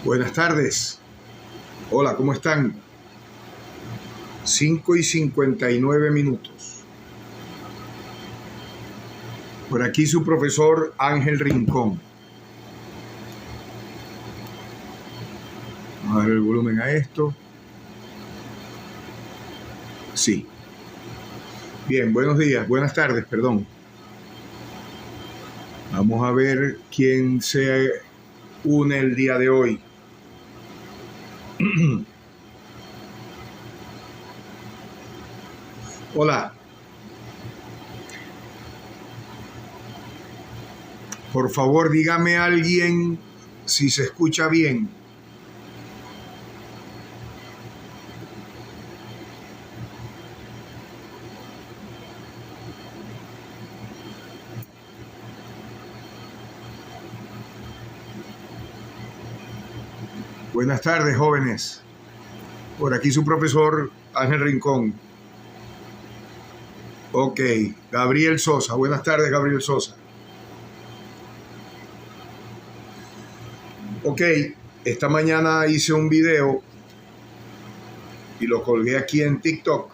Buenas tardes. Hola, ¿cómo están? 5:59. Por aquí su profesor Ángel Rincón. Vamos a dar el volumen a esto. Sí. Bien, buenos días, buenas tardes, perdón. Vamos a ver quién se une el día de hoy. Hola. Por favor, dígame a alguien si se escucha bien. Buenas tardes, jóvenes. Por aquí su profesor Ángel Rincón. Ok, Gabriel Sosa. Buenas tardes, Gabriel Sosa. Ok, esta mañana hice un video y lo colgué aquí en TikTok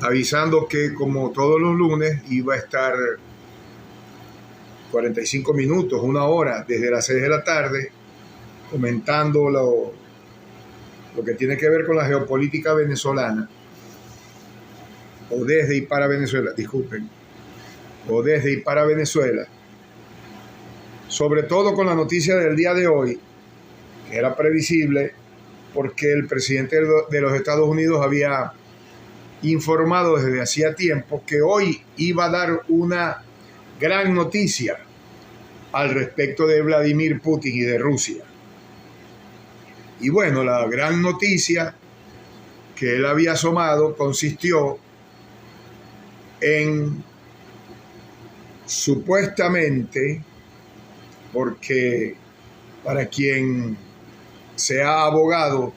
avisando que como todos los lunes iba a estar 45 minutos, una hora, desde las 6 de la tarde, comentando lo que tiene que ver con la geopolítica venezolana, o desde y para Venezuela, disculpen, o desde y para Venezuela, sobre todo con la noticia del día de hoy, que era previsible porque el presidente de los Estados Unidos había informado desde hacía tiempo que hoy iba a dar una gran noticia al respecto de Vladimir Putin y de Rusia. Y bueno, la gran noticia que él había asomado consistió en supuestamente, porque para quien sea abogado,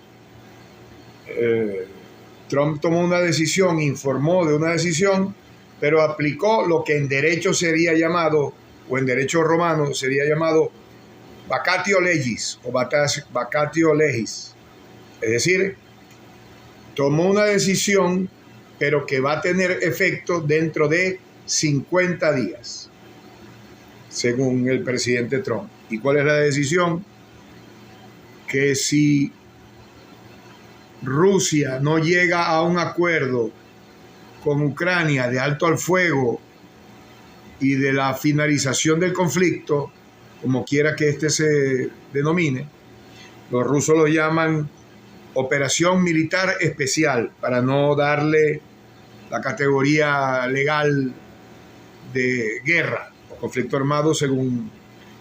Trump tomó una decisión, informó de una decisión, pero aplicó lo que en derecho sería llamado, o en derecho romano sería llamado vacatio legis o vacatio legis. Es decir, tomó una decisión, pero que va a tener efecto dentro de 50 días, según el presidente Trump. ¿Y cuál es la decisión? Que si Rusia no llega a un acuerdo con Ucrania de alto al fuego y de la finalización del conflicto, como quiera que este se denomine, los rusos lo llaman operación militar especial, para no darle la categoría legal de guerra o conflicto armado según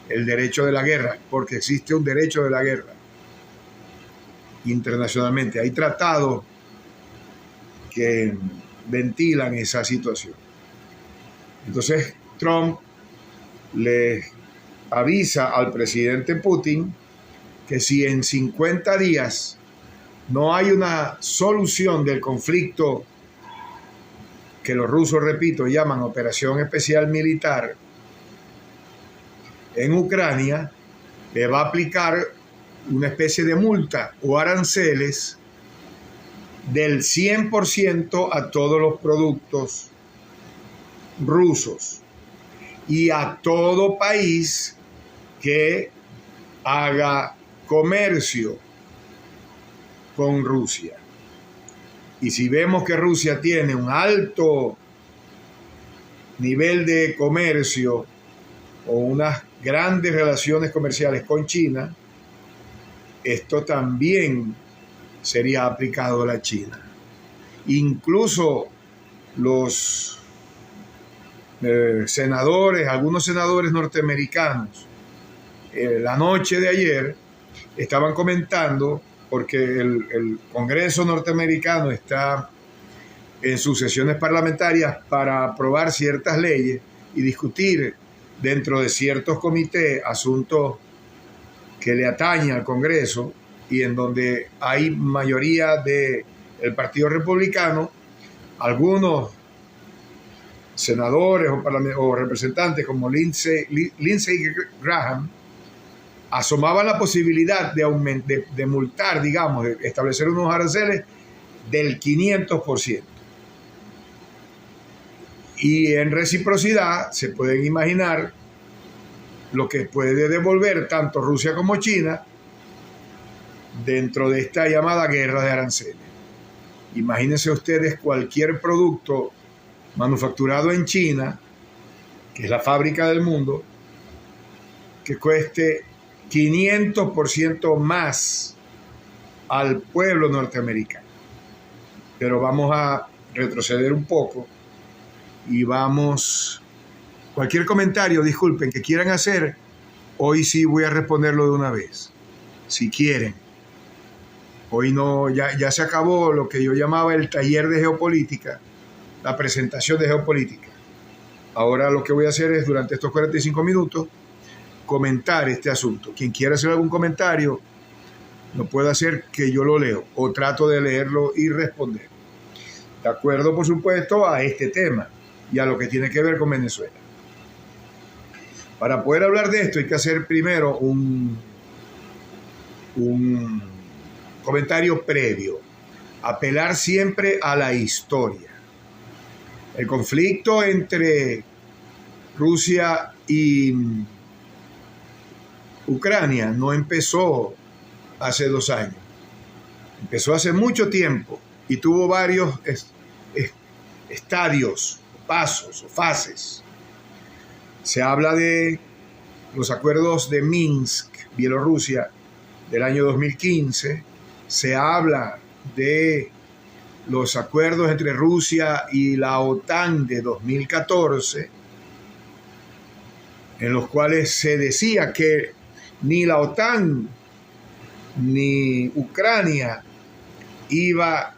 el derecho de la guerra, porque existe un derecho de la guerra internacionalmente. Hay tratados que ventilan esa situación. Entonces Trump le avisa al presidente Putin que si en 50 días no hay una solución del conflicto que los rusos, repito, llaman operación especial militar en Ucrania, le va a aplicar una especie de multa o aranceles del 100% a todos los productos rusos y a todo país que haga comercio con Rusia. Y si vemos que Rusia tiene un alto nivel de comercio o unas grandes relaciones comerciales con China, esto también sería aplicado a la China. Incluso los algunos senadores norteamericanos, la noche de ayer estaban comentando, porque el Congreso norteamericano está en sus sesiones parlamentarias para aprobar ciertas leyes y discutir dentro de ciertos comités asuntos que le atañen al Congreso, y en donde hay mayoría del Partido Republicano. Algunos senadores o representantes como Lindsey Graham asomaba la posibilidad de multar, digamos, de establecer unos aranceles del 500%. Y en reciprocidad se pueden imaginar lo que puede devolver tanto Rusia como China dentro de esta llamada guerra de aranceles. Imagínense ustedes cualquier producto manufacturado en China, que es la fábrica del mundo, que cueste 500% más al pueblo norteamericano. Pero vamos a retroceder un poco y vamos... Cualquier comentario, disculpen, que quieran hacer, hoy sí voy a responderlo de una vez, si quieren. Hoy no, ya se acabó lo que yo llamaba el taller de geopolítica, la presentación de geopolítica. Ahora lo que voy a hacer es, durante estos 45 minutos, comentar este asunto. Quien quiera hacer algún comentario, lo puede hacer, que yo lo leo, o trato de leerlo y responder. De acuerdo, por supuesto, a este tema y a lo que tiene que ver con Venezuela. Para poder hablar de esto hay que hacer primero un comentario previo. Apelar siempre a la historia. El conflicto entre Rusia y Ucrania no empezó hace 2 años. Empezó hace mucho tiempo y tuvo varios estadios, pasos o fases. Se habla de los acuerdos de Minsk, Bielorrusia, del año 2015. Se habla de los acuerdos entre Rusia y la OTAN de 2014, en los cuales se decía que ni la OTAN ni Ucrania iba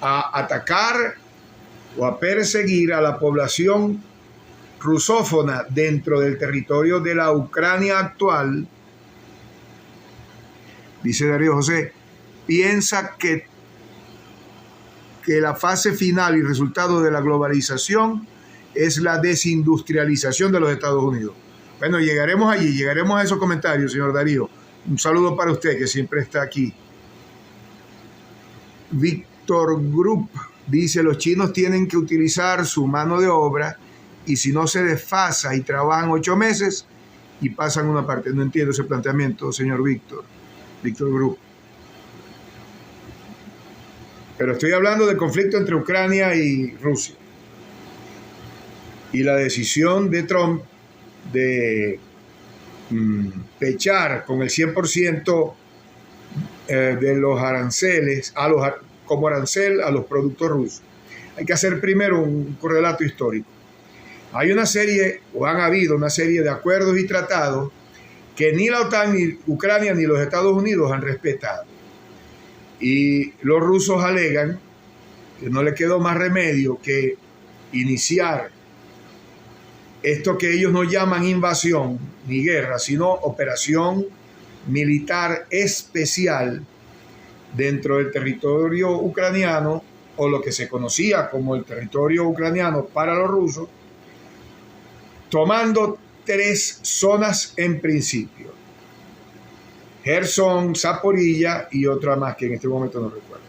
a atacar o a perseguir a la población rusófona dentro del territorio de la Ucrania actual. Dice Darío José, piensa que la fase final y resultado de la globalización es la desindustrialización de los Estados Unidos. Bueno, llegaremos allí, llegaremos a esos comentarios, señor Darío. Un saludo para usted, que siempre está aquí. Víctor Group dice, los chinos tienen que utilizar su mano de obra y si no se desfasa y trabajan 8 meses y pasan una parte. No entiendo ese planteamiento, señor Víctor Group. Pero estoy hablando del conflicto entre Ucrania y Rusia. Y la decisión de Trump de pechar con el 100% de los aranceles, como arancel a los productos rusos. Hay que hacer primero un correlato histórico. Hay una serie, o han habido una serie de acuerdos y tratados que ni la OTAN, ni Ucrania, ni los Estados Unidos han respetado. Y los rusos alegan que no le quedó más remedio que iniciar esto que ellos no llaman invasión ni guerra, sino operación militar especial dentro del territorio ucraniano, o lo que se conocía como el territorio ucraniano para los rusos, tomando 3 zonas en principio: Gerson, Zaporilla y otra más que en este momento no recuerdo.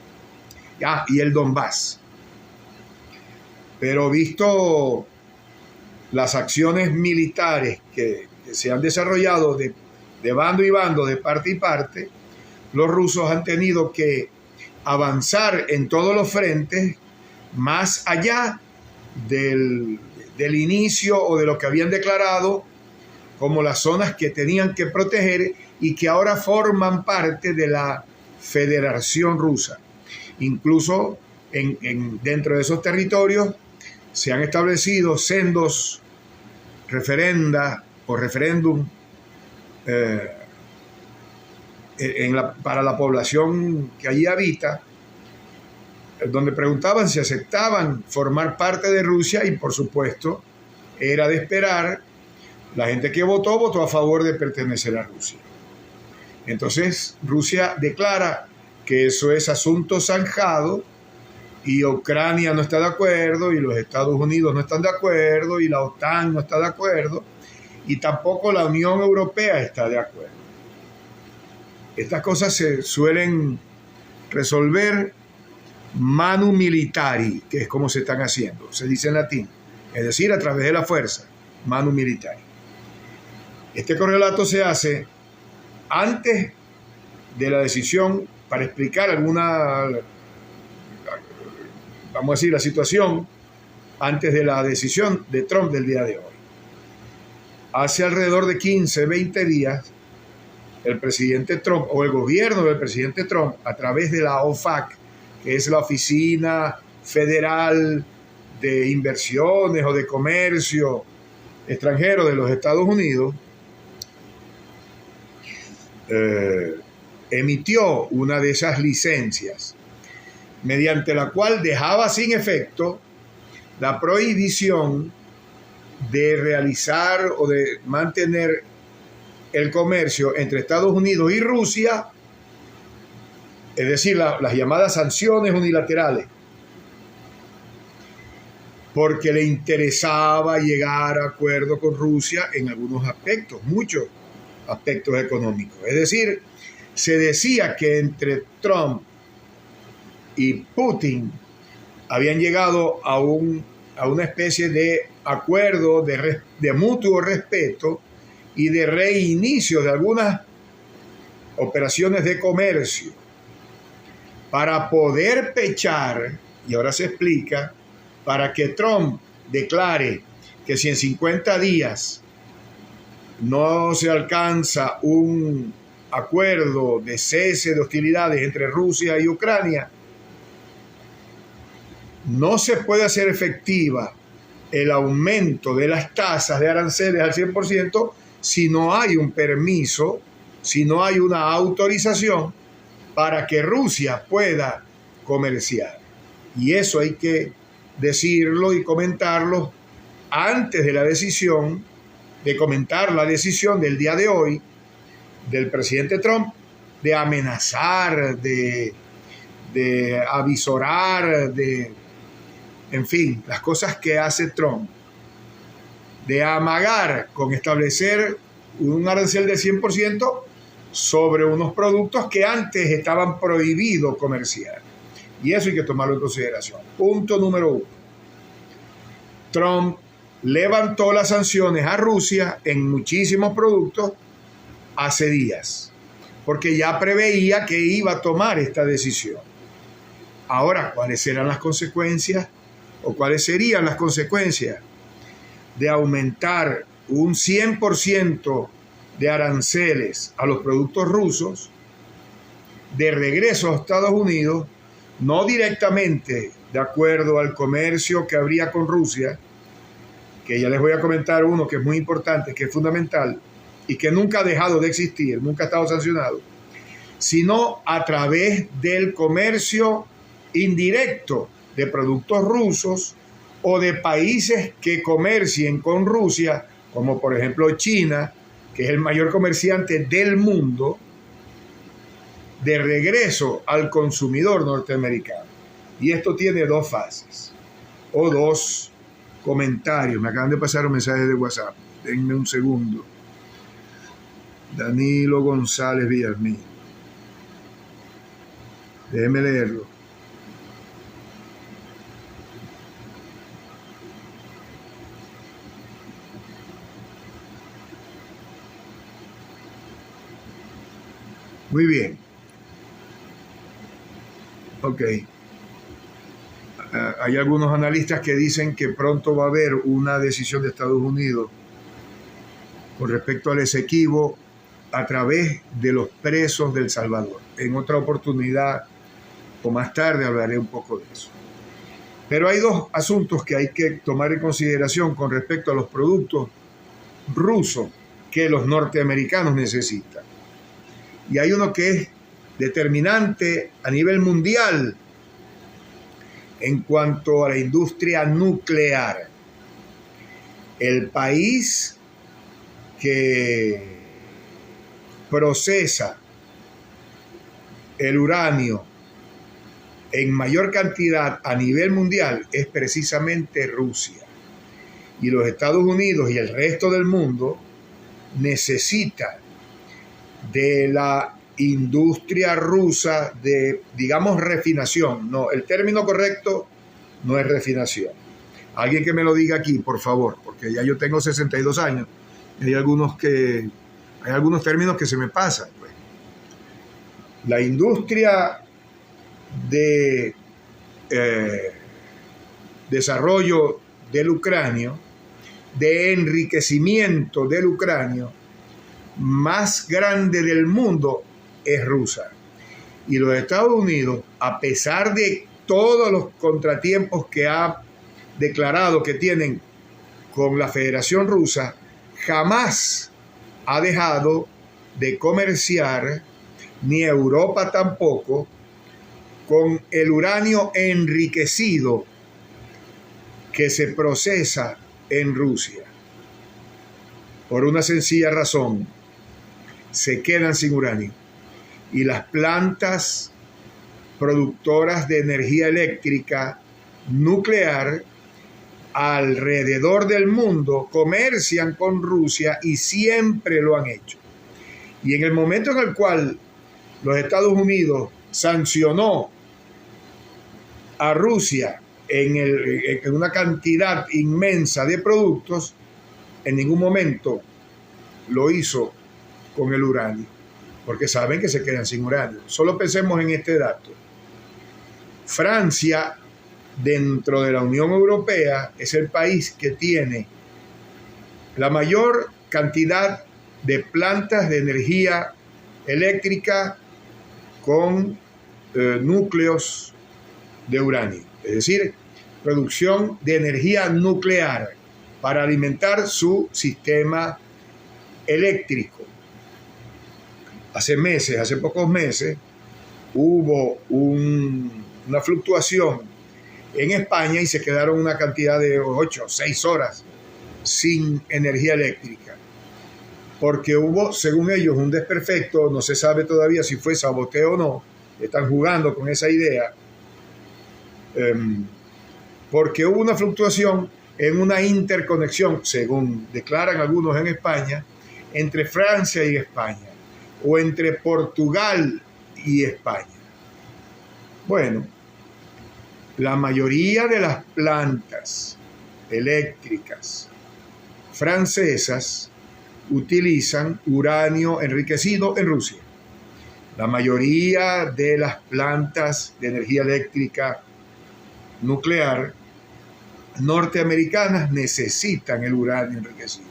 Y el Donbass. Pero visto las acciones militares que se han desarrollado de bando y bando, de parte y parte, los rusos han tenido que avanzar en todos los frentes más allá del inicio o de lo que habían declarado como las zonas que tenían que proteger y que ahora forman parte de la Federación Rusa. Incluso dentro de esos territorios se han establecido sendos referenda o referéndum para la población que allí habita, donde preguntaban si aceptaban formar parte de Rusia, y por supuesto era de esperar. La gente que votó a favor de pertenecer a Rusia. Entonces Rusia declara que eso es asunto zanjado y Ucrania no está de acuerdo y los Estados Unidos no están de acuerdo y la OTAN no está de acuerdo y tampoco la Unión Europea está de acuerdo. Estas cosas se suelen resolver manu militari, que es como se están haciendo, se dice en latín, es decir, a través de la fuerza, manu militari. Este correlato se hace antes de la decisión para explicar alguna, vamos a decir, la situación antes de la decisión de Trump del día de hoy. Hace alrededor de 15, 20 días, el presidente Trump o el gobierno del presidente Trump, a través de la OFAC, que es la Oficina Federal de Inversiones o de Comercio Extranjero de los Estados Unidos, emitió una de esas licencias, mediante la cual dejaba sin efecto la prohibición de realizar o de mantener el comercio entre Estados Unidos y Rusia, es decir, las llamadas sanciones unilaterales, porque le interesaba llegar a acuerdo con Rusia en algunos aspectos, muchos aspectos económicos. Es decir, se decía que entre Trump y Putin habían llegado a una especie de acuerdo de mutuo respeto y de reinicio de algunas operaciones de comercio para poder pechar, y ahora se explica, para que Trump declare que si en 50 días no se alcanza un acuerdo de cese de hostilidades entre Rusia y Ucrania, no se puede hacer efectiva el aumento de las tasas de aranceles al 100% si no hay un permiso, si no hay una autorización para que Rusia pueda comerciar. Y eso hay que decirlo y comentarlo antes de la decisión, de comentar la decisión del día de hoy del presidente Trump de amenazar, de avisorar, en fin, las cosas que hace Trump, de amagar con establecer un arancel del 100% sobre unos productos que antes estaban prohibidos comerciar. Y eso hay que tomarlo en consideración. Punto número 1. Trump levantó las sanciones a Rusia en muchísimos productos hace días, porque ya preveía que iba a tomar esta decisión. Ahora, ¿cuáles serán las consecuencias? ¿O cuáles serían las consecuencias de aumentar un 100% de aranceles a los productos rusos de regreso a Estados Unidos, no directamente de acuerdo al comercio que habría con Rusia, que ya les voy a comentar uno que es muy importante, que es fundamental y que nunca ha dejado de existir, nunca ha estado sancionado, sino a través del comercio indirecto de productos rusos o de países que comercien con Rusia, como por ejemplo China, que es el mayor comerciante del mundo, de regreso al consumidor norteamericano. Y esto tiene dos fases, o dos comentarios. Me acaban de pasar un mensaje de WhatsApp. Denme un segundo. Danilo González Villamil. Déjeme leerlo. Muy bien. Ok. Hay algunos analistas que dicen que pronto va a haber una decisión de Estados Unidos con respecto al Esequibo a través de los presos de El Salvador. En otra oportunidad o más tarde hablaré un poco de eso. Pero hay dos asuntos que hay que tomar en consideración con respecto a los productos rusos que los norteamericanos necesitan. Y hay uno que es determinante a nivel mundial en cuanto a la industria nuclear. El país que procesa el uranio en mayor cantidad a nivel mundial es precisamente Rusia. Y los Estados Unidos y el resto del mundo necesitan de la industria rusa de, digamos, refinación. No, el término correcto no es refinación. Alguien que me lo diga aquí, por favor, porque ya yo tengo 62 años. Y hay algunos términos que se me pasan. Pues. La industria de desarrollo del uranio, de enriquecimiento del uranio, más grande del mundo es rusa. Y los Estados Unidos, a pesar de todos los contratiempos que ha declarado que tienen con la Federación Rusa, jamás ha dejado de comerciar, ni Europa tampoco, con el uranio enriquecido que se procesa en Rusia. Por una sencilla razón: se quedan sin uranio. Y las plantas productoras de energía eléctrica nuclear alrededor del mundo comercian con Rusia y siempre lo han hecho. Y en el momento en el cual los Estados Unidos sancionó a Rusia en una cantidad inmensa de productos, en ningún momento lo hizo con el uranio, porque saben que se quedan sin uranio. Solo pensemos en este dato. Francia, dentro de la Unión Europea, es el país que tiene la mayor cantidad de plantas de energía eléctrica con núcleos de uranio, es decir, producción de energía nuclear para alimentar su sistema eléctrico. Hace pocos meses, hubo una fluctuación en España y se quedaron una cantidad de 8 o 6 horas sin energía eléctrica, porque hubo, según ellos, un desperfecto. No se sabe todavía si fue saboteo o no, están jugando con esa idea, porque hubo una fluctuación en una interconexión, según declaran algunos en España, entre Francia y España, o entre Portugal y España. Bueno, la mayoría de las plantas eléctricas francesas utilizan uranio enriquecido en Rusia. La mayoría de las plantas de energía eléctrica nuclear norteamericanas necesitan el uranio enriquecido.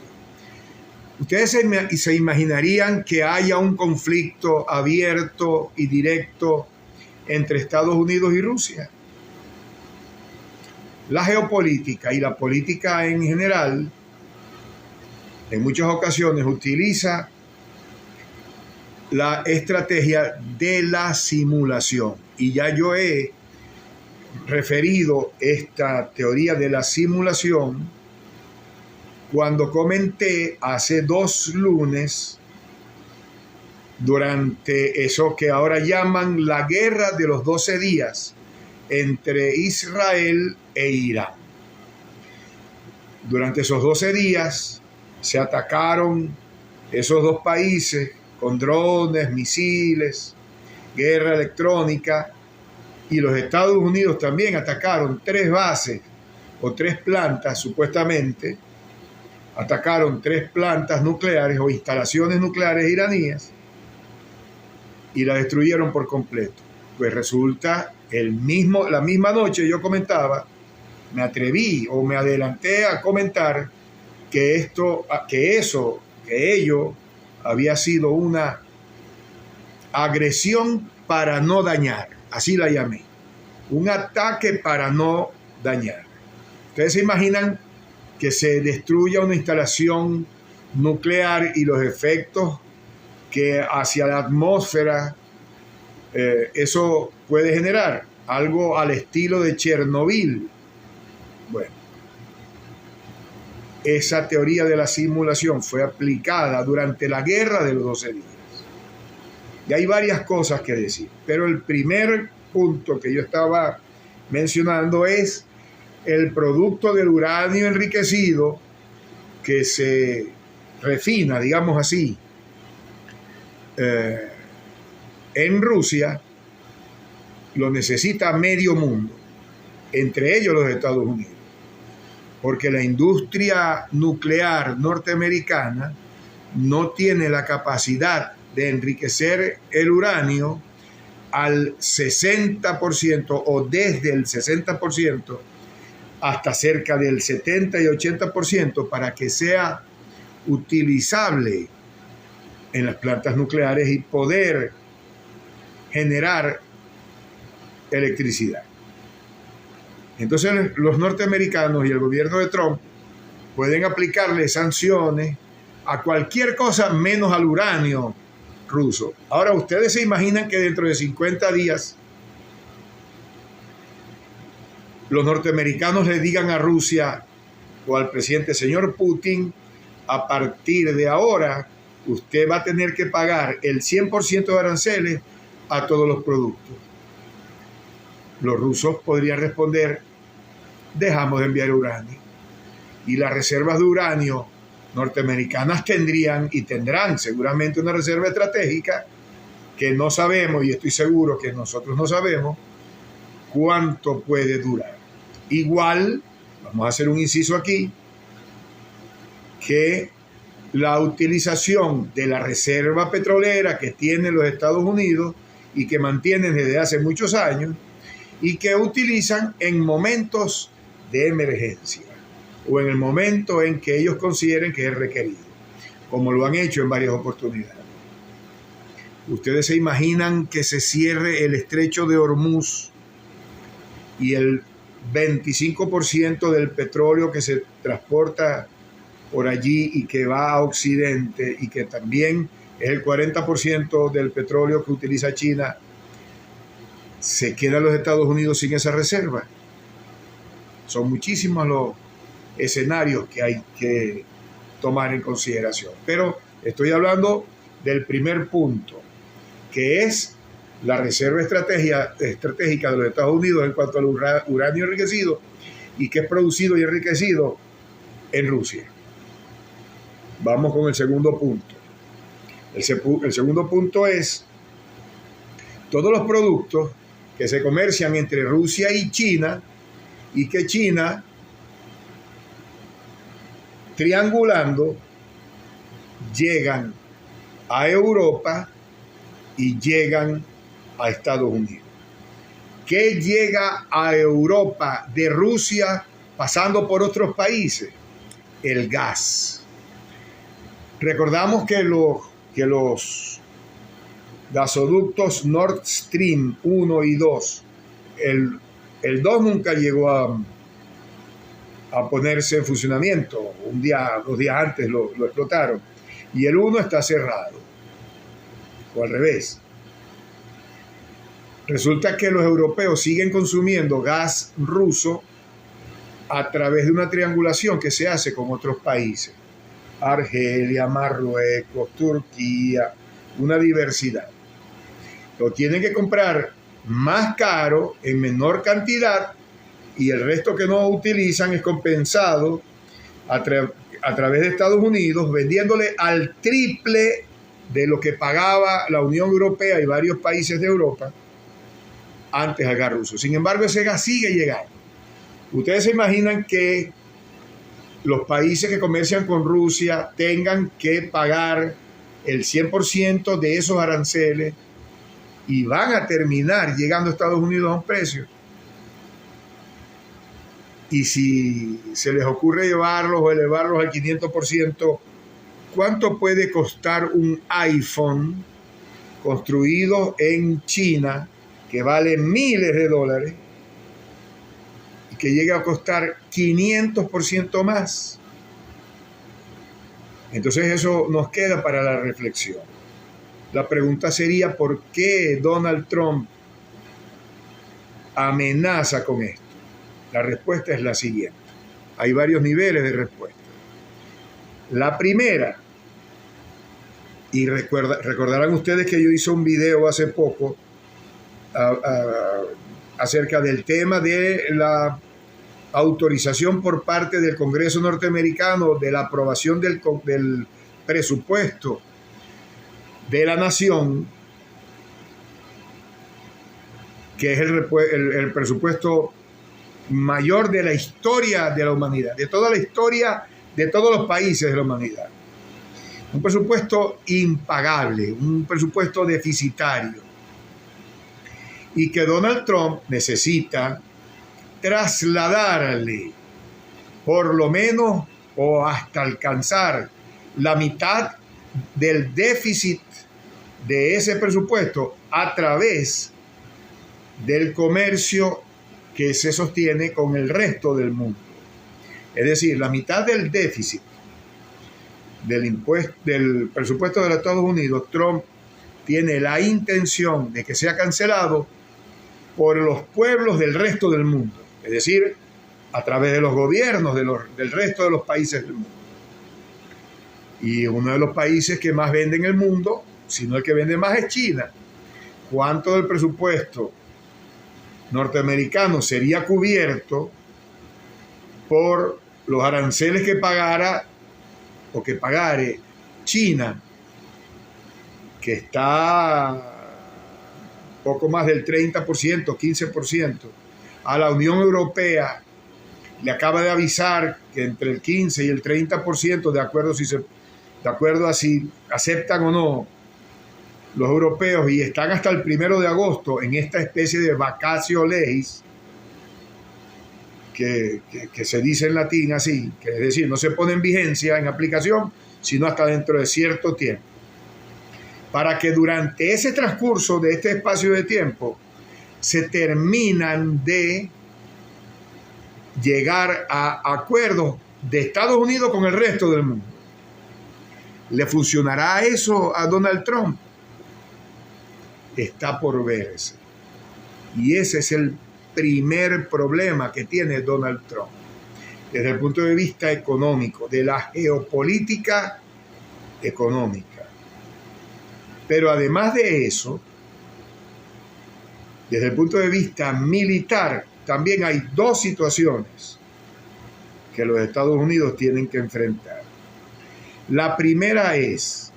Ustedes se imaginarían que haya un conflicto abierto y directo entre Estados Unidos y Rusia. La geopolítica y la política en general, en muchas ocasiones, utiliza la estrategia de la simulación. Y ya yo he referido esta teoría de la simulación cuando comenté hace 2 lunes, durante eso que ahora llaman la guerra de los 12 días entre Israel e Irán. Durante esos 12 días se atacaron esos dos países con drones, misiles, guerra electrónica, y los Estados Unidos también atacaron 3 bases o 3 plantas, supuestamente, atacaron 3 plantas nucleares o instalaciones nucleares iraníes y la destruyeron por completo. Pues resulta, la misma noche yo comentaba, me atreví o me adelanté a comentar que ello había sido una agresión para no dañar, así la llamé, un ataque para no dañar. Ustedes se imaginan que se destruya una instalación nuclear y los efectos que hacia la atmósfera eso puede generar, algo al estilo de Chernobyl. Bueno, esa teoría de la simulación fue aplicada durante la guerra de los 12 días. Y hay varias cosas que decir, pero el primer punto que yo estaba mencionando es el producto del uranio enriquecido que se refina, digamos así, en Rusia lo necesita medio mundo, entre ellos los Estados Unidos, porque la industria nuclear norteamericana no tiene la capacidad de enriquecer el uranio al 60% o desde el 60% hasta cerca del 70 y 80% para que sea utilizable en las plantas nucleares y poder generar electricidad. Entonces los norteamericanos y el gobierno de Trump pueden aplicarle sanciones a cualquier cosa menos al uranio ruso. Ahora, ustedes se imaginan que dentro de 50 días los norteamericanos le digan a Rusia o al presidente: señor Putin, a partir de ahora usted va a tener que pagar el 100% de aranceles a todos los productos. Los rusos podrían responder: dejamos de enviar uranio. Y las reservas de uranio norteamericanas tendrían y tendrán seguramente una reserva estratégica que no sabemos, y estoy seguro que nosotros no sabemos cuánto puede durar. Igual, vamos a hacer un inciso aquí, que la utilización de la reserva petrolera que tienen los Estados Unidos y que mantienen desde hace muchos años y que utilizan en momentos de emergencia o en el momento en que ellos consideren que es requerido, como lo han hecho en varias oportunidades. Ustedes se imaginan que se cierre el estrecho de Hormuz y el 25% del petróleo que se transporta por allí y que va a Occidente, y que también es el 40% del petróleo que utiliza China, se quedan los Estados Unidos sin esa reserva. Son muchísimos los escenarios que hay que tomar en consideración. Pero estoy hablando del primer punto, que es la reserva estratégica de los Estados Unidos en cuanto al uranio enriquecido, y que es producido y enriquecido en Rusia. Vamos con el segundo punto. El segundo punto es todos los productos que se comercian entre Rusia y China, y que China, triangulando, llegan a Europa y llegan a Estados Unidos. ¿Qué llega a Europa de Rusia pasando por otros países? El gas. Recordamos que los gasoductos Nord Stream 1 y 2, el 2 nunca llegó a ponerse en funcionamiento. 2 días antes lo explotaron. Y el 1 está cerrado. O al revés. Resulta que los europeos siguen consumiendo gas ruso a través de una triangulación que se hace con otros países. Argelia, Marruecos, Turquía, una diversidad. Lo tienen que comprar más caro, en menor cantidad, y el resto que no utilizan es compensado a través de Estados Unidos, vendiéndole al triple de lo que pagaba la Unión Europea y varios países de Europa antes al gas ruso. Sin embargo, ese gas sigue llegando. Ustedes se imaginan que los países que comercian con Rusia tengan que pagar el 100% de esos aranceles y van a terminar llegando a Estados Unidos a un precio. Y si se les ocurre llevarlos o elevarlos al 500%, ¿cuánto puede costar un iPhone construido en China que vale miles de dólares y que llega a costar 500% más? Entonces eso nos queda para la reflexión. La pregunta sería: ¿por qué Donald Trump amenaza con esto? La respuesta es la siguiente. Hay varios niveles de respuesta. La primera, y recordarán ustedes que yo hice un video hace poco acerca del tema de la autorización por parte del Congreso norteamericano de la aprobación del presupuesto de la nación que es el presupuesto mayor de la historia de la humanidad, de toda la historia de todos los países de la humanidad. Un presupuesto impagable, un presupuesto deficitario, y que Donald Trump necesita trasladarle por lo menos o hasta alcanzar la mitad del déficit de ese presupuesto a través del comercio que se sostiene con el resto del mundo. Es decir, la mitad del déficit del presupuesto de los Estados Unidos, Trump tiene la intención de que sea cancelado por los pueblos del resto del mundo, es decir, a través de los gobiernos del resto de los países del mundo. Y uno de los países que más vende en el mundo, si no el que vende más, es China. ¿Cuánto del presupuesto norteamericano sería cubierto por los aranceles que pagara o que pagare China, que está poco más del 30%, 15%, a la Unión Europea le acaba de avisar que entre el 15 y el 30%, de acuerdo a si aceptan o no los europeos, y están hasta el 1 de agosto en esta especie de vacatio legis, que se dice en latín así, que es decir, no se pone en vigencia, en aplicación, sino hasta dentro de cierto tiempo. Para que durante ese transcurso de este espacio de tiempo se terminan de llegar a acuerdos de Estados Unidos con el resto del mundo. ¿Le funcionará eso a Donald Trump? Está por verse. Y ese es el primer problema que tiene Donald Trump desde el punto de vista económico, de la geopolítica económica. Pero además de eso, desde el punto de vista militar, también hay dos situaciones que los Estados Unidos tienen que enfrentar. La primera es,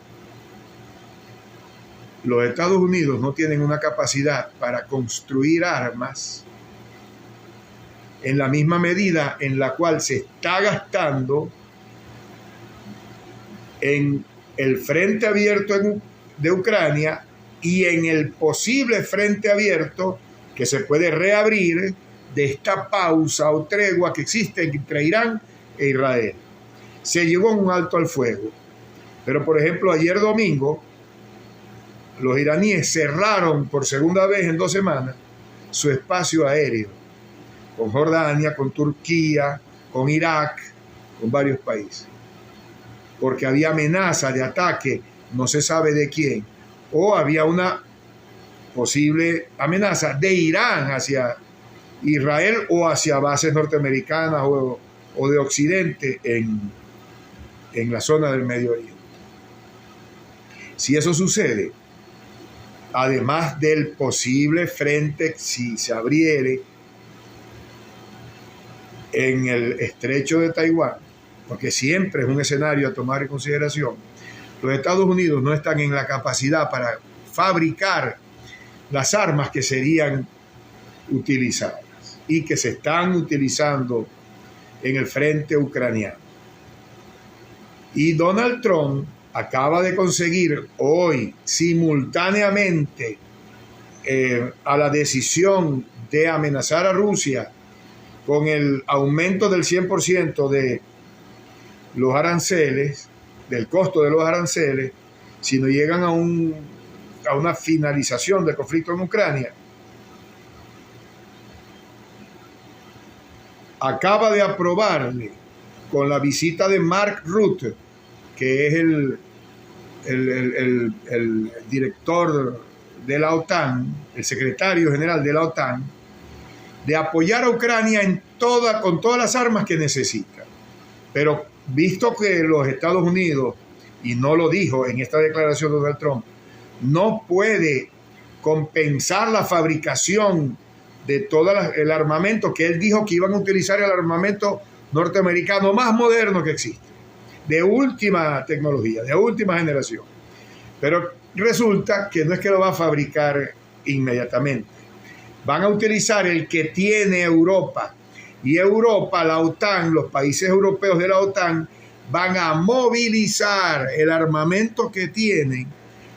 los Estados Unidos no tienen una capacidad para construir armas en la misma medida en la cual se está gastando en el frente abierto de Ucrania y en el posible frente abierto que se puede reabrir de esta pausa o tregua que existe entre Irán e Israel. Se llegó a un alto al fuego, pero por ejemplo ayer domingo los iraníes cerraron por segunda vez en 2 semanas su espacio aéreo con Jordania, con Turquía, con Irak, con varios países, porque había amenaza de ataque, no se sabe de quién, o había una posible amenaza de Irán hacia Israel o hacia bases norteamericanas o de Occidente en la zona del Medio Oriente. Si eso sucede, además del posible frente, si se abriere en el estrecho de Taiwán, porque siempre es un escenario a tomar en consideración, los Estados Unidos no están en la capacidad para fabricar las armas que serían utilizadas y que se están utilizando en el frente ucraniano. Y Donald Trump acaba de conseguir hoy simultáneamente a la decisión de amenazar a Rusia con el aumento del 100% de los aranceles, del costo de los aranceles, si no llegan a una finalización del conflicto en Ucrania. Acaba de aprobarle con la visita de Mark Rutte, que es el director de la OTAN, el secretario general de la OTAN, de apoyar a Ucrania con todas las armas que necesita. Pero visto que los Estados Unidos, y no lo dijo en esta declaración de Donald Trump, no puede compensar la fabricación de todo el armamento que él dijo que iban a utilizar, el armamento norteamericano más moderno que existe, de última tecnología, de última generación. Pero resulta que no es que lo va a fabricar inmediatamente, van a utilizar el que tiene Europa. Y Europa, la OTAN, los países europeos de la OTAN, van a movilizar el armamento que tienen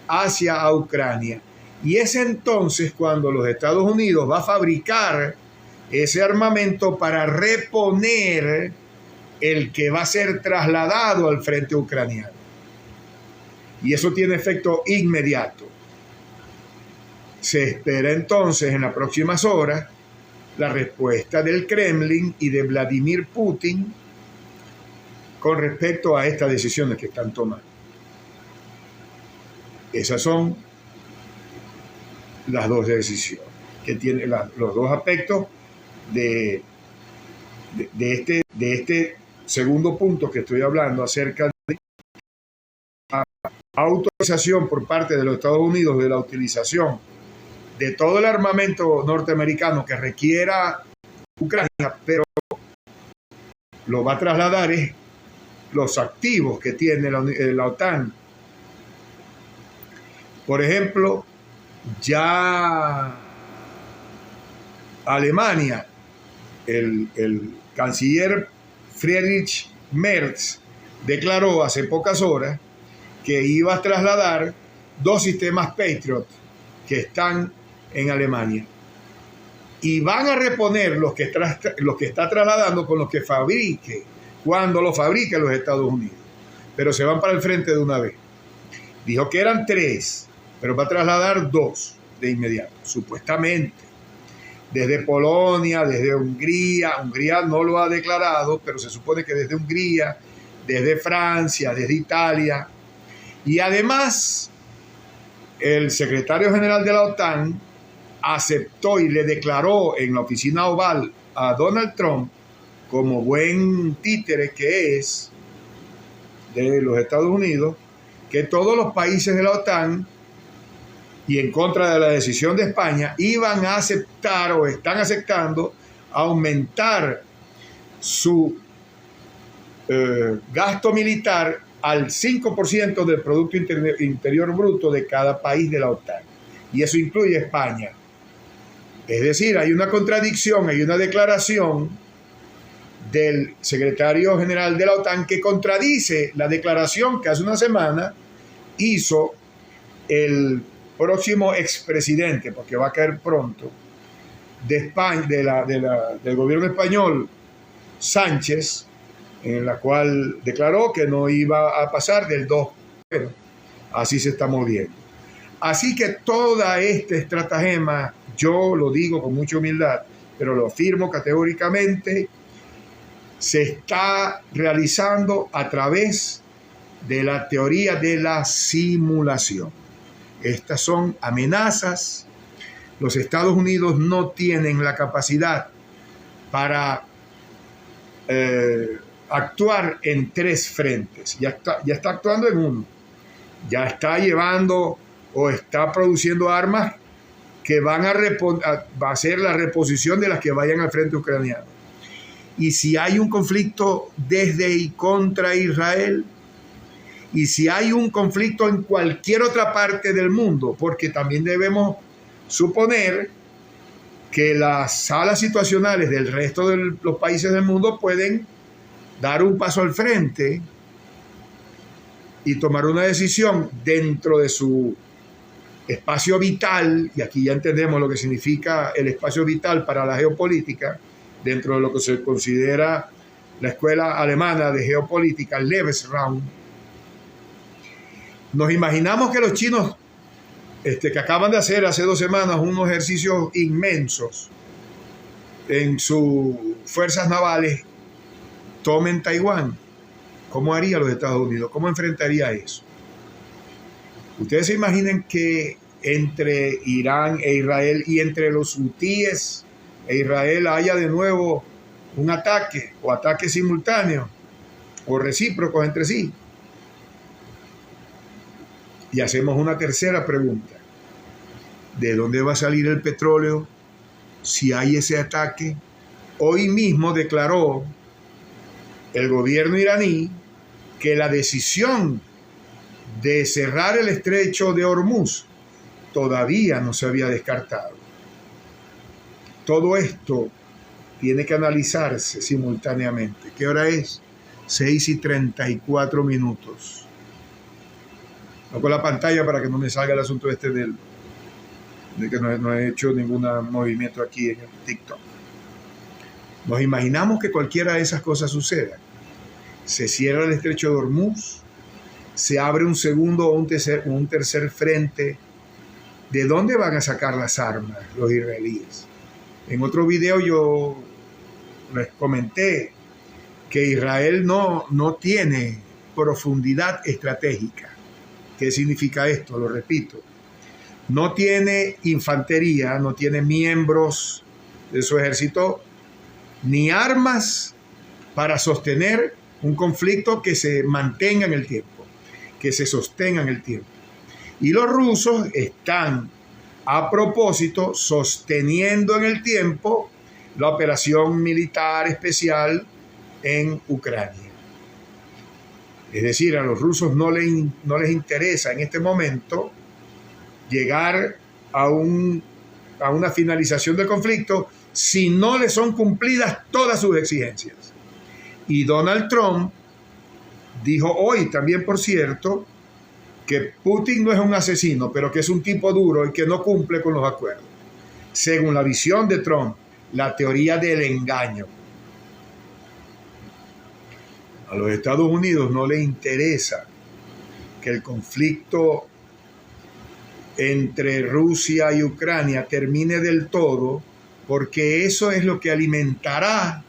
hacia Ucrania. Y es entonces cuando los Estados Unidos va a fabricar ese armamento para reponer el que va a ser trasladado al frente ucraniano. Y eso tiene efecto inmediato. Se espera entonces en las próximas horas la respuesta del Kremlin y de Vladimir Putin con respecto a estas decisiones que están tomando. Esas son las dos decisiones que tienen los dos aspectos de este segundo punto que estoy hablando acerca de la autorización por parte de los Estados Unidos de la utilización de todo el armamento norteamericano que requiera Ucrania, pero lo va a trasladar es los activos que tiene la OTAN. Por ejemplo, ya Alemania, el canciller Friedrich Merz declaró hace pocas horas que iba a trasladar 2 sistemas Patriot que están en Alemania y van a reponer los que está trasladando con los que fabrique, cuando lo fabrique los Estados Unidos, pero se van para el frente de una vez. Dijo que eran 3, pero va a trasladar 2 de inmediato, supuestamente. Desde Polonia, desde Hungría no lo ha declarado, pero se supone que desde Hungría, desde Francia, desde Italia. Y además, el secretario general de la OTAN aceptó y le declaró en la oficina oval a Donald Trump, como buen títere que es de los Estados Unidos, que todos los países de la OTAN, y en contra de la decisión de España, iban a aceptar o están aceptando aumentar su gasto militar al 5% del Producto Interior Bruto de cada país de la OTAN. Y eso incluye España. Es decir, hay una contradicción, hay una declaración del secretario general de la OTAN que contradice la declaración que hace una semana hizo el próximo expresidente, porque va a caer pronto, de España, del gobierno español, Sánchez, en la cual declaró que no iba a pasar del 2. Bueno, así se está moviendo. Así que toda esta estratagema, yo lo digo con mucha humildad, pero lo afirmo categóricamente, se está realizando a través de la teoría de la simulación. Estas son amenazas. Los Estados Unidos no tienen la capacidad para actuar en 3 frentes. Ya está actuando en uno. Ya está llevando o está produciendo armas que va a ser la reposición de las que vayan al frente ucraniano. Y si hay un conflicto desde y contra Israel, y si hay un conflicto en cualquier otra parte del mundo, porque también debemos suponer que las salas situacionales del resto de los países del mundo pueden dar un paso al frente y tomar una decisión dentro de su espacio vital, y aquí ya entendemos lo que significa el espacio vital para la geopolítica, dentro de lo que se considera la escuela alemana de geopolítica, Lebensraum. Nos imaginamos que los chinos, que acaban de hacer hace 2 semanas unos ejercicios inmensos en sus fuerzas navales, tomen Taiwán. ¿Cómo haría los Estados Unidos? ¿Cómo enfrentaría eso? Ustedes se imaginen que entre Irán e Israel y entre los hutíes e Israel haya de nuevo un ataque o ataques simultáneos o recíprocos entre sí. Y hacemos una tercera pregunta. ¿De dónde va a salir el petróleo si hay ese ataque? Hoy mismo declaró el gobierno iraní que la decisión de cerrar el estrecho de Hormuz todavía no se había descartado. todo esto tiene que analizarse simultáneamente. ¿Qué hora es? 6:34. Con la pantalla para que no me salga el asunto de que no he hecho ningún movimiento aquí en el TikTok. Nos imaginamos que cualquiera de esas cosas suceda. Se cierra el estrecho de Hormuz, se abre un segundo o un tercer frente. ¿De dónde van a sacar las armas los israelíes? En otro video yo les comenté que Israel no tiene profundidad estratégica. ¿Qué significa esto? Lo repito. No tiene infantería, no tiene miembros de su ejército, ni armas para sostener un conflicto que se mantenga en el tiempo, que se sostenga en el tiempo. Y los rusos están, a propósito, sosteniendo en el tiempo la operación militar especial en Ucrania. Es decir, a los rusos no les interesa en este momento llegar a una finalización del conflicto si no les son cumplidas todas sus exigencias. Y Donald Trump dijo hoy también, por cierto, que Putin no es un asesino, pero que es un tipo duro y que no cumple con los acuerdos. Según la visión de Trump, la teoría del engaño. A los Estados Unidos no le interesa que el conflicto entre Rusia y Ucrania termine del todo, porque eso es lo que alimentará,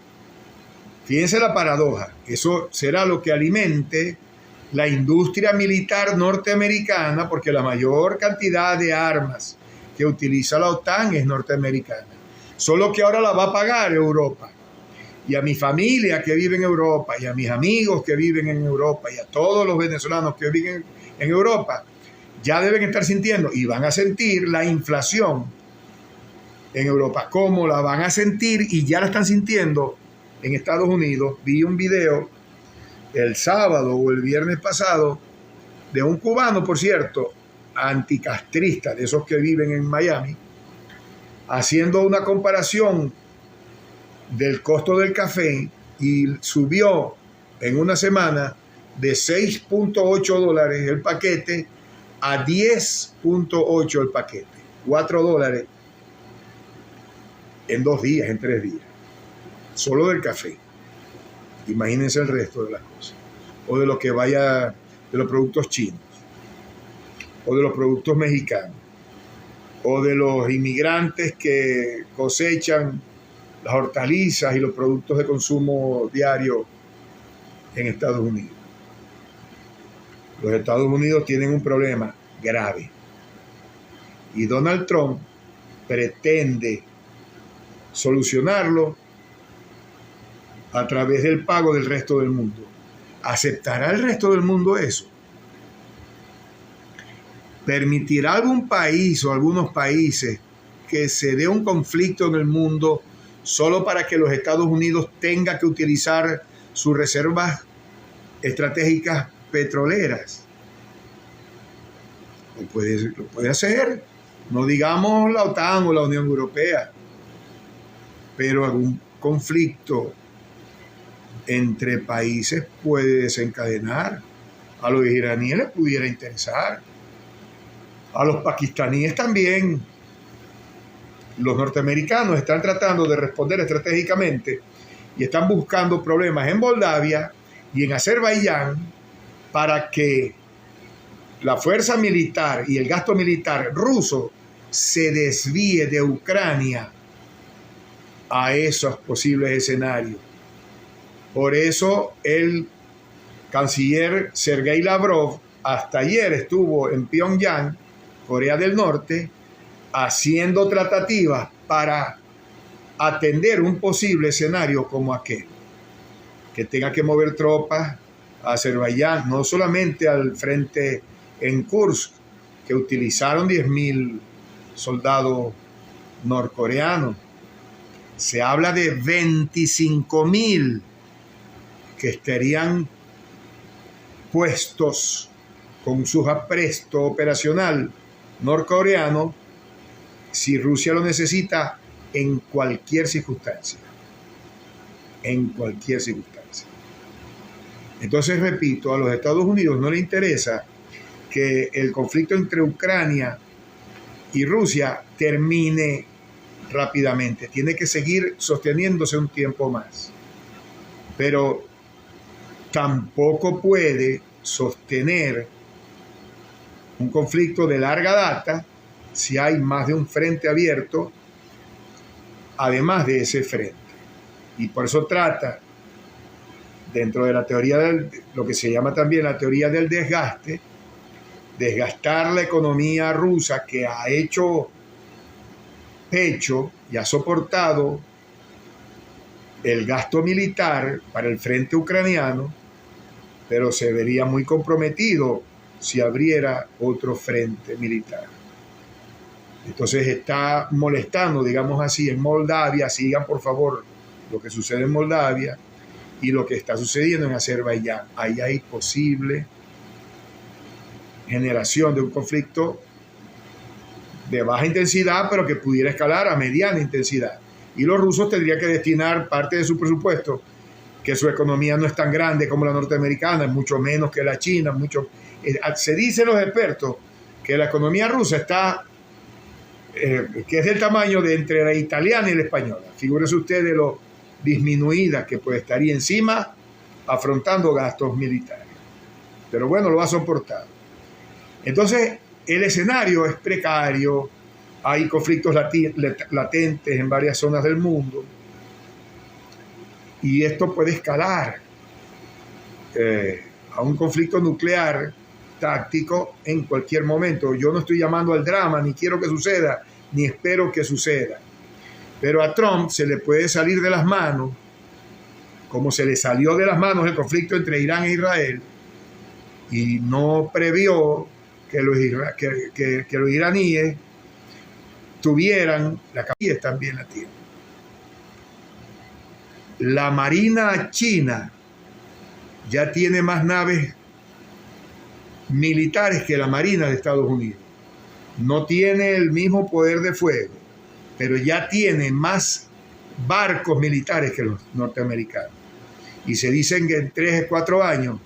fíjense la paradoja, eso será lo que alimente la industria militar norteamericana, porque la mayor cantidad de armas que utiliza la OTAN es norteamericana, solo que ahora la va a pagar Europa. Y a mi familia que vive en Europa, y a mis amigos que viven en Europa, y a todos los venezolanos que viven en Europa, ya deben estar sintiendo y van a sentir la inflación en Europa. ¿Cómo la van a sentir? Y ya la están sintiendo en Estados Unidos. Vi un video el sábado o el viernes pasado de un cubano, por cierto, anticastrista, de esos que viven en Miami, haciendo una comparación del costo del café, y subió en una semana de $6.8 el paquete a $10.8 el paquete, $4 en 2 días, en 3 días, solo del café. Imagínense el resto de las cosas, o de lo que vaya, de los productos chinos, o de los productos mexicanos, o de los inmigrantes que cosechan las hortalizas y los productos de consumo diario en Estados Unidos. Los Estados Unidos tienen un problema grave y Donald Trump pretende solucionarlo a través del pago del resto del mundo. ¿Aceptará el resto del mundo eso? ¿Permitirá algún país o algunos países que se dé un conflicto en el mundo solo para que los Estados Unidos tengan que utilizar sus reservas estratégicas petroleras? Lo puede hacer, no digamos la OTAN o la Unión Europea, pero algún conflicto entre países puede desencadenar. A los iraníes les pudiera interesar, a los pakistaníes también. Los norteamericanos están tratando de responder estratégicamente y están buscando problemas en Moldavia y en Azerbaiyán para que la fuerza militar y el gasto militar ruso se desvíe de Ucrania a esos posibles escenarios. Por eso el canciller Sergei Lavrov hasta ayer estuvo en Pyongyang, Corea del Norte, haciendo tratativas para atender un posible escenario como aquel, que tenga que mover tropas a Azerbaiyán, no solamente al frente en Kursk, que utilizaron 10.000 soldados norcoreanos. Se habla de 25.000 que estarían puestos con su apresto operacional norcoreano si Rusia lo necesita en cualquier circunstancia. En cualquier circunstancia. Entonces, repito, a los Estados Unidos no le interesa que el conflicto entre Ucrania y Rusia termine rápidamente. Tiene que seguir sosteniéndose un tiempo más. Pero tampoco puede sostener un conflicto de larga data si hay más de un frente abierto, además de ese frente. Y por eso trata, dentro de la teoría lo que se llama también la teoría del desgaste, desgastar la economía rusa, que ha hecho pecho y ha soportado el gasto militar para el frente ucraniano, pero se vería muy comprometido si abriera otro frente militar. Entonces está molestando, digamos así, en Moldavia. Sigan por favor lo que sucede en Moldavia y lo que está sucediendo en Azerbaiyán. Ahí hay posible generación de un conflicto de baja intensidad, pero que pudiera escalar a mediana intensidad. Y los rusos tendrían que destinar parte de su presupuesto, que su economía no es tan grande como la norteamericana, es mucho menos que la china, se dicen los expertos que la economía rusa está, que es del tamaño de entre la italiana y la española. Figúrese usted de lo disminuida que puede estar, y encima afrontando gastos militares. Pero bueno, lo ha soportado. Entonces, el escenario es precario, hay conflictos latentes en varias zonas del mundo, y esto puede escalar a un conflicto nuclear táctico en cualquier momento. Yo no estoy llamando al drama, ni quiero que suceda, ni espero que suceda. Pero a Trump se le puede salir de las manos, como se le salió de las manos el conflicto entre Irán e Israel, y no previó que los iraníes tuvieran la capacidad, también la tienen. La Marina china ya tiene más naves militares que la Marina de Estados Unidos. No tiene el mismo poder de fuego, pero ya tiene más barcos militares que los norteamericanos. Y se dicen que en 3 o 4 años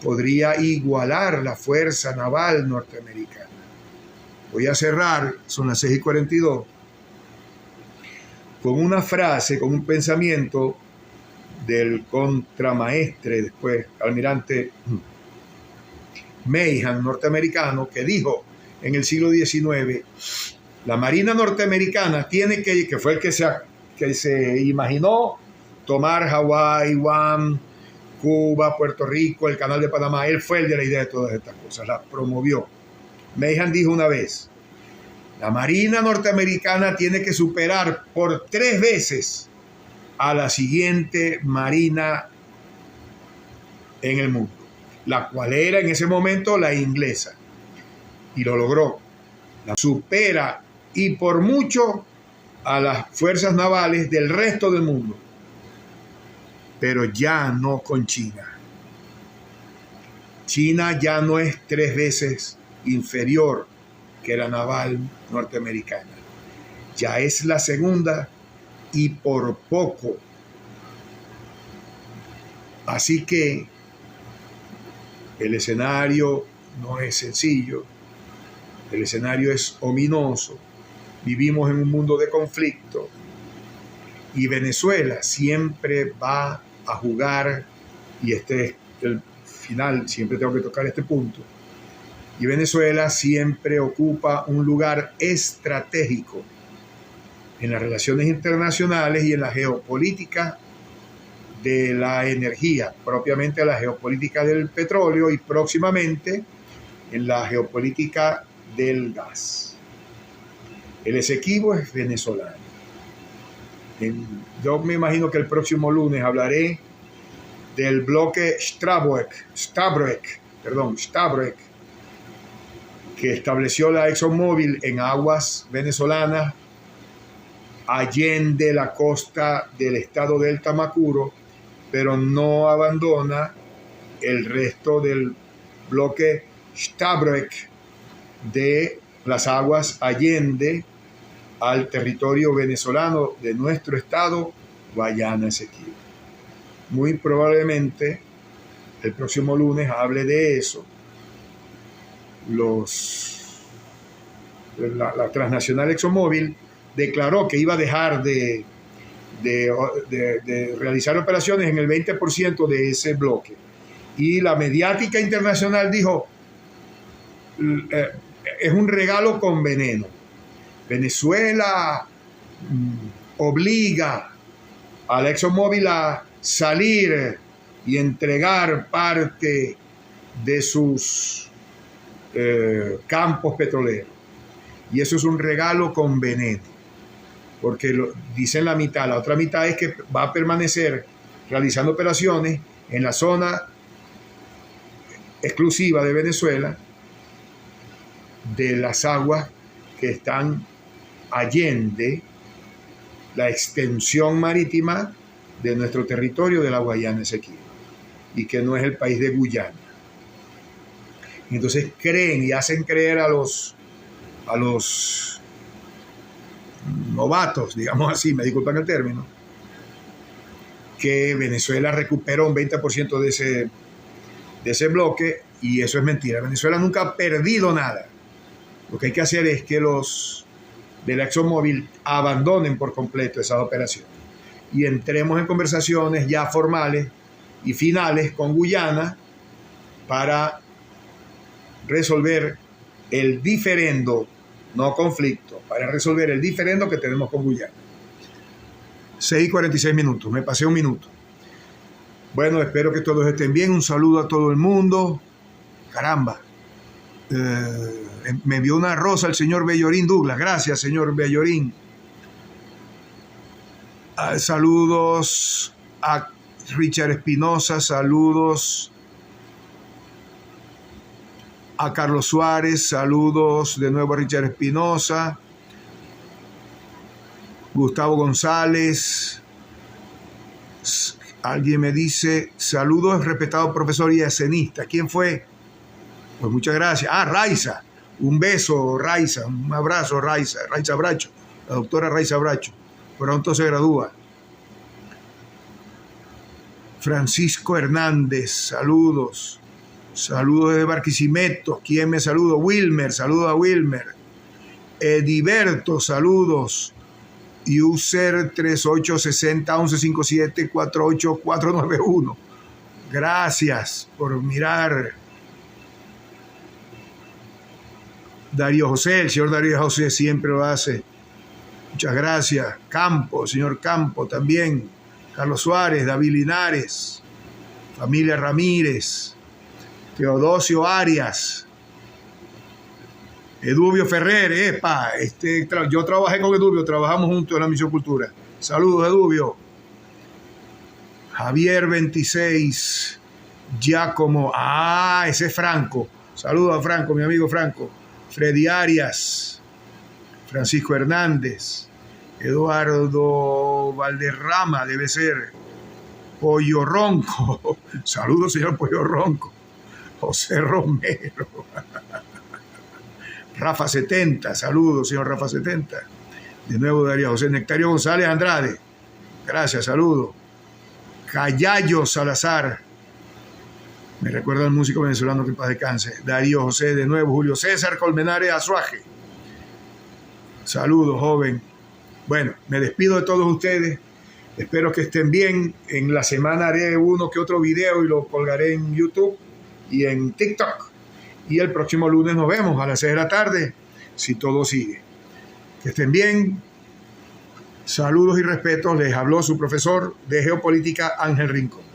podría igualar la fuerza naval norteamericana. Voy a cerrar, son las 6:42, con una frase, con un pensamiento del contramaestre, después almirante Mahan, norteamericano, que dijo en el siglo XIX, la Marina norteamericana tiene que fue el que se imaginó tomar Hawái, Guam, Cuba, Puerto Rico, el Canal de Panamá. Él fue el de la idea de todas estas cosas, las promovió. Mahan dijo una vez, la Marina norteamericana tiene que superar por 3 veces a la siguiente marina en el mundo, la cual era en ese momento la inglesa, y lo logró. La supera, y por mucho, a las fuerzas navales del resto del mundo, pero ya no con China. China ya no es 3 veces inferior que la naval norteamericana, ya es la segunda y por poco. Así que el escenario no es sencillo, el escenario es ominoso. Vivimos en un mundo de conflicto y Venezuela siempre va a jugar, y este es el final, siempre tengo que tocar este punto, y Venezuela siempre ocupa un lugar estratégico en las relaciones internacionales y en la geopolítica de la energía, propiamente la geopolítica del petróleo, y próximamente en la geopolítica del gas. El Esequibo es venezolano. Yo me imagino que el próximo lunes hablaré del bloque Stabroek, que estableció la ExxonMobil en aguas venezolanas, allende la costa del estado del Tamacuro, pero no abandona el resto del bloque Stabroek de las aguas allende al territorio venezolano de nuestro estado, Guayana Esequiba. Muy probablemente el próximo lunes hable de eso. La transnacional ExxonMobil declaró que iba a dejar de realizar operaciones en el 20% de ese bloque. Y la mediática internacional dijo, es un regalo con veneno. Venezuela obliga a la ExxonMobil a salir y entregar parte de sus campos petroleros. Y eso es un regalo con veneno, porque dicen la mitad, la otra mitad es que va a permanecer realizando operaciones en la zona exclusiva de Venezuela, de las aguas que están allende la extensión marítima de nuestro territorio de la Guayana Esequiba, y que no es el país de Guyana. Entonces creen y hacen creer a los novatos, digamos así, me disculpan el término, que Venezuela recuperó un 20% de ese bloque, y eso es mentira. Venezuela nunca ha perdido nada. Lo que hay que hacer es que los de la ExxonMobil abandonen por completo esas operaciones y entremos en conversaciones ya formales y finales con Guyana para resolver el diferendo, no conflicto, para resolver el diferendo que tenemos con Guyana. 6:46, me pasé un minuto. Bueno, espero que todos estén bien. Un saludo a todo el mundo. Caramba. Me envió una rosa el señor Bellorín Douglas. Gracias, señor Bellorín. Saludos a Richard Espinosa. Saludos a Carlos Suárez. Saludos de nuevo a Richard Espinosa. Gustavo González. Alguien me dice, saludos, respetado profesor y escenista. ¿Quién fue? Pues muchas gracias. Raiza. Un beso, Raiza. Un abrazo, Raiza. Raiza Bracho. La doctora Raiza Bracho. Pronto se gradúa. Francisco Hernández. Saludos. Saludos desde Barquisimeto. ¿Quién me saluda? Wilmer. Saludos a Wilmer. Ediberto. Saludos. User 3860-1157-48491. Gracias por mirar. Darío José, el señor Darío José siempre lo hace. Muchas gracias. Campo, señor Campo también. Carlos Suárez, David Linares, familia Ramírez, Teodosio Arias, Edubio Ferrer, yo trabajé con Edubio, trabajamos juntos en la Misión Cultura. Saludos, Edubio. Javier 26, Giacomo, ese es Franco. Saludos a Franco, mi amigo Franco. Freddy Arias, Francisco Hernández, Eduardo Valderrama, debe ser. Pollo Ronco, saludos, señor Pollo Ronco. José Romero. Rafa 70, saludos, señor Rafa 70. De nuevo Darío José. Nectario González Andrade, gracias, saludos. Callayo Salazar, me recuerda al músico venezolano que en paz descanse. Darío José de nuevo. Julio César Colmenares Azuaje, saludos, joven. Bueno, me despido de todos ustedes. Espero que estén bien. En la semana haré uno que otro video y lo colgaré en YouTube y en TikTok. Y el próximo lunes nos vemos a las 6 de la tarde, si todo sigue. Que estén bien. Saludos y respetos. Les habló su profesor de Geopolítica, Ángel Rincón.